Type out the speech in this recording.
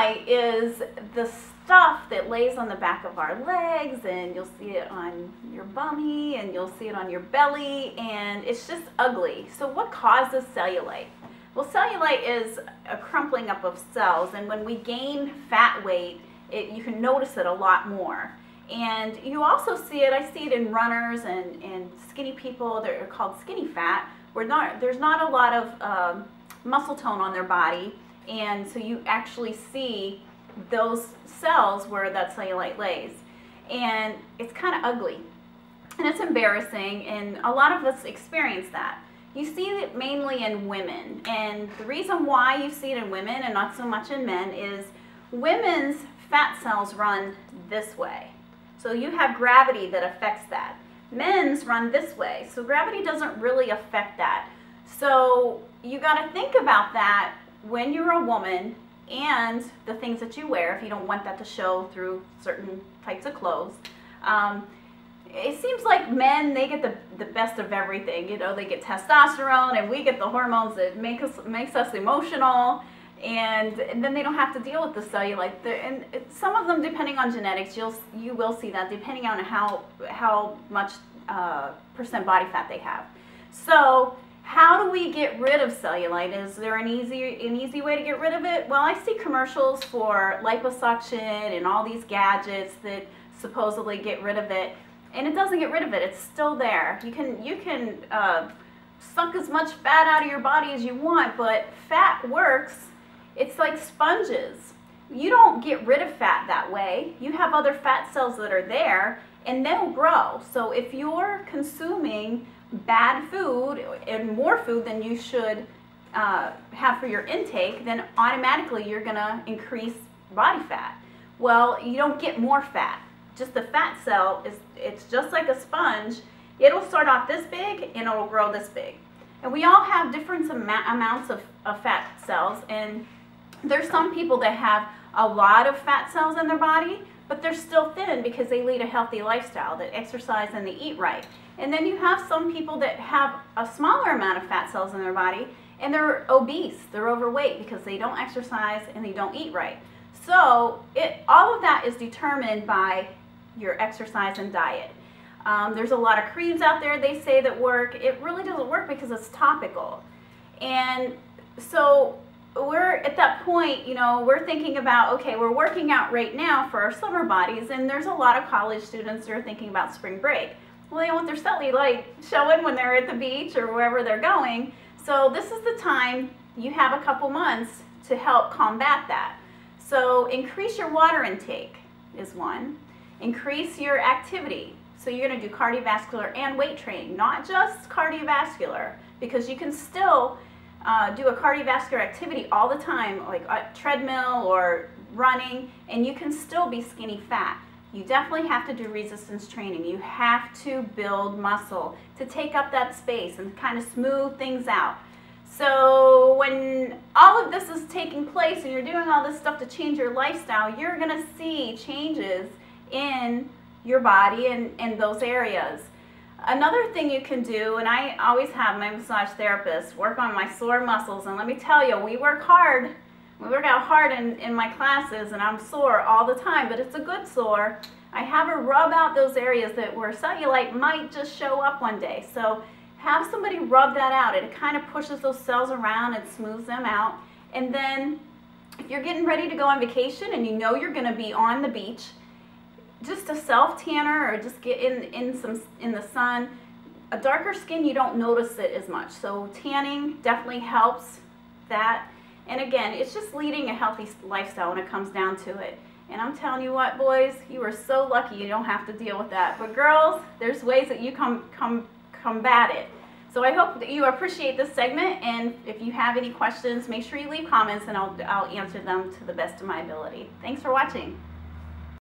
cellulite is the stuff that lays on the back of our legs, and you'll see it on your bummy, and you'll see it on your belly, and it's just ugly. So what causes cellulite? Well, cellulite is a crumpling up of cells, and when we gain fat weight, you can notice it a lot more. And you also see it, I see it in runners and skinny people that are called skinny fat, where there's not a lot of muscle tone on their body, and so you actually see those cells where that cellulite lays. And it's kind of ugly, and it's embarrassing, and a lot of us experience that. You see it mainly in women, and the reason why you see it in women and not so much in men is women's fat cells run this way. So you have gravity that affects that. Men's run this way, so gravity doesn't really affect that. So you got to think about that when you're a woman, and the things that you wear if you don't want that to show through certain types of clothes. It seems like men, they get the best of everything. You know, they get testosterone, and we get the hormones that makes us emotional, and then they don't have to deal with the cellulite. And some of them, depending on genetics, you will see that depending on how much percent body fat they have. So how do we get rid of cellulite? Is there an easy way to get rid of it? Well, I see commercials for liposuction and all these gadgets that supposedly get rid of it, and it doesn't get rid of it. It's still there. You can suck as much fat out of your body as you want, but fat works. It's like sponges. You don't get rid of fat that way. You have other fat cells that are there, and they'll grow. So if you're consuming bad food and more food than you should have for your intake, then automatically you're gonna increase body fat. Well, you don't get more fat. Just the fat cell it's just like a sponge. It'll start off this big and it'll grow this big. And we all have different amounts of fat cells, and there's some people that have a lot of fat cells in their body, but they're still thin because they lead a healthy lifestyle, that exercise and they eat right. And then you have some people that have a smaller amount of fat cells in their body, and they're obese, they're overweight because they don't exercise and they don't eat right. So all of that is determined by your exercise and diet. There's a lot of creams out there they say that work. It really doesn't work because it's topical. And so we're at that point, you know, we're thinking about, okay, we're working out right now for our summer bodies, and there's a lot of college students that are thinking about spring break. Well, they want their cellulite showing when they're at the beach or wherever they're going. So this is the time, you have a couple months to help combat that. So increase your water intake is one. Increase your activity. So you're going to do cardiovascular and weight training, not just cardiovascular, because you can still do a cardiovascular activity all the time, like a treadmill or running, and you can still be skinny fat. You definitely have to do resistance training. You have to build muscle to take up that space and kind of smooth things out. So when all of this is taking place and you're doing all this stuff to change your lifestyle, you're going to see changes in your body and in those areas. Another thing you can do, and I always have my massage therapist work on my sore muscles, and let me tell you, we work hard. We work out hard in my classes, and I'm sore all the time, but it's a good sore. I have her rub out those areas where cellulite might just show up one day. So have somebody rub that out. It kind of pushes those cells around and smooths them out. And then if you're getting ready to go on vacation and you know you're going to be on the beach, just a self-tanner or just get in the sun. A darker skin, you don't notice it as much. So tanning definitely helps that. And again, it's just leading a healthy lifestyle when it comes down to it. And I'm telling you what, boys, you are so lucky you don't have to deal with that. But girls, there's ways that you combat it. So I hope that you appreciate this segment, and if you have any questions, make sure you leave comments and I'll answer them to the best of my ability. Thanks for watching.